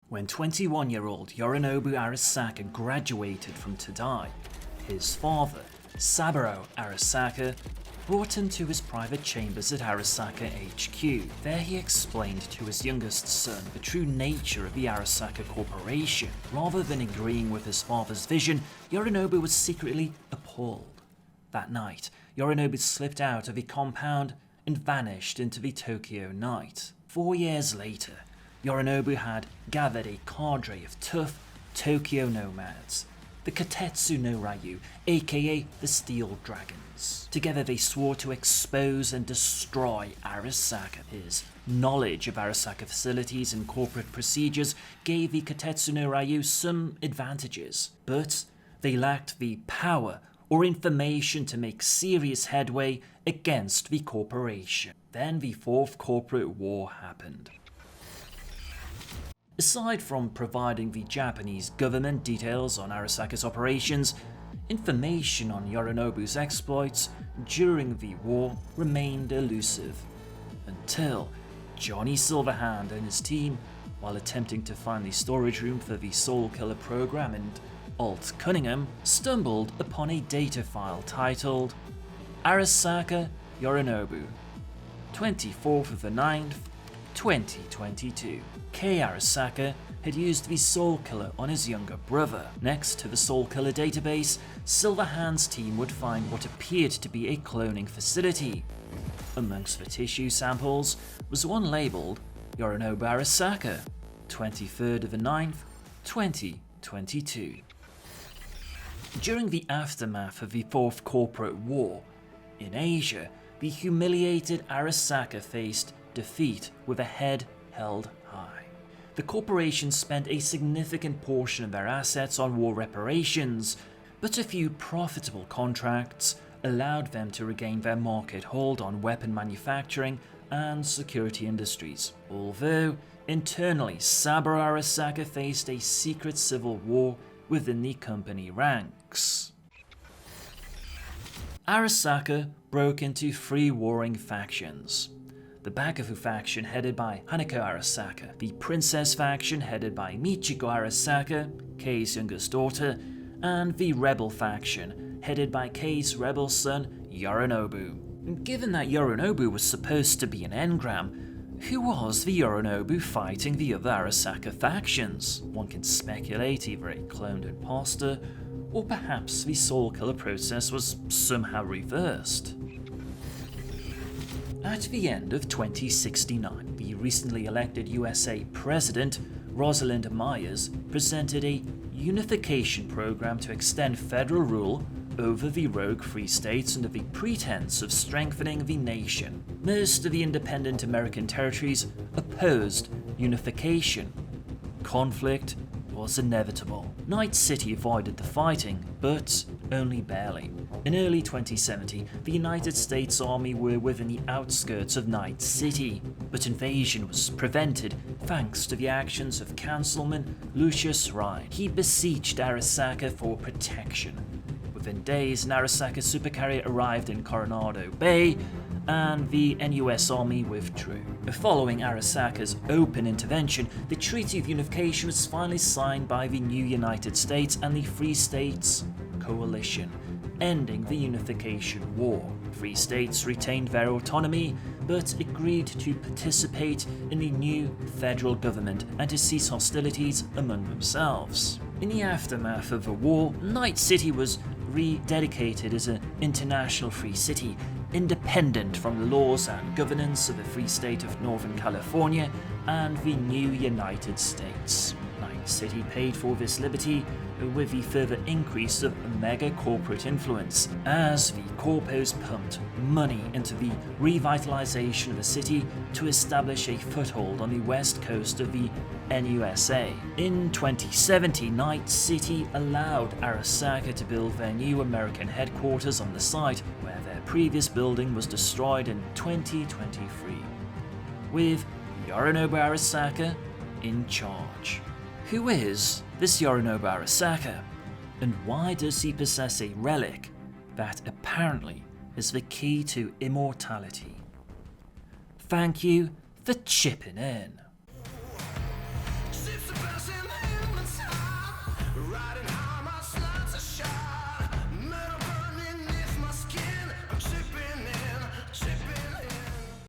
When 21-year-old Yorinobu Arasaka graduated from Todai, his father, Saburo Arasaka, brought him to his private chambers at Arasaka HQ. There he explained to his youngest son the true nature of the Arasaka Corporation. Rather than agreeing with his father's vision, Yorinobu was secretly appalled. That night, Yorinobu slipped out of the compound and vanished into the Tokyo night. 4 years later, Yorinobu had gathered a cadre of tough Tokyo nomads, the Katetsu no Ryu, aka the Steel Dragons. Together they swore to expose and destroy Arasaka. His knowledge of Arasaka facilities and corporate procedures gave the Katetsu no Ryu some advantages, but they lacked the power or information to make serious headway against the corporation. Then the Fourth Corporate War happened. Aside from providing the Japanese government details on Arasaka's operations, information on Yorinobu's exploits during the war remained elusive, until Johnny Silverhand and his team, while attempting to find the storage room for the Soul Killer program in Alt Cunningham, stumbled upon a data file titled Arasaka Yorinobu, 24th of the 9th, 2022. Kei Arasaka had used the Soul Killer on his younger brother. Next to the Soul Killer database, Silverhand's team would find what appeared to be a cloning facility. Amongst the tissue samples was one labelled Yorinobu Arasaka, 23rd of the 9th, 2022. During the aftermath of the Fourth Corporate War, in Asia, the humiliated Arasaka faced defeat with a head held high. The corporation spent a significant portion of their assets on war reparations, but a few profitable contracts allowed them to regain their market hold on weapon manufacturing and security industries. Although, internally, Saburo Arasaka faced a secret civil war within the company ranks. Arasaka broke into 3 warring factions. The Bakufu faction headed by Hanako Arasaka, the Princess faction headed by Michiko Arasaka, Kei's youngest daughter, and the Rebel faction headed by Kei's rebel son Yorinobu. Given that Yorinobu was supposed to be an engram, who was the Yorinobu fighting the other Arasaka factions? One can speculate either a cloned imposter, or perhaps the Soul Killer process was somehow reversed. At the end of 2069, the recently elected USA President, Rosalind Myers, presented a unification program to extend federal rule over the rogue free states under the pretense of strengthening the nation. Most of the independent American territories opposed unification. Conflict was inevitable. Night City avoided the fighting, but only barely. In early 2070, the United States Army were within the outskirts of Night City, but invasion was prevented thanks to the actions of Councilman Lucius Ryan. He besieged Arasaka for protection. Within days, an Arasaka supercarrier arrived in Coronado Bay, and the NUS Army withdrew. Following Arasaka's open intervention, the Treaty of Unification was finally signed by the new United States and the Free States Coalition, ending the Unification War. Free states retained their autonomy, but agreed to participate in the new federal government and to cease hostilities among themselves. In the aftermath of the war, Night City was rededicated as an international free city, independent from the laws and governance of the Free State of Northern California and the new United States. Night City paid for this liberty with the further increase of mega corporate influence, as the corpos pumped money into the revitalization of the city to establish a foothold on the west coast of the NUSA. In 2070, Night City allowed Arasaka to build their new American headquarters on the site where their previous building was destroyed in 2023, with Yorinobu Arasaka in charge. Who is this Yorinobu Arasaka, and why does he possess a relic that apparently is the key to immortality? Thank you for chipping in.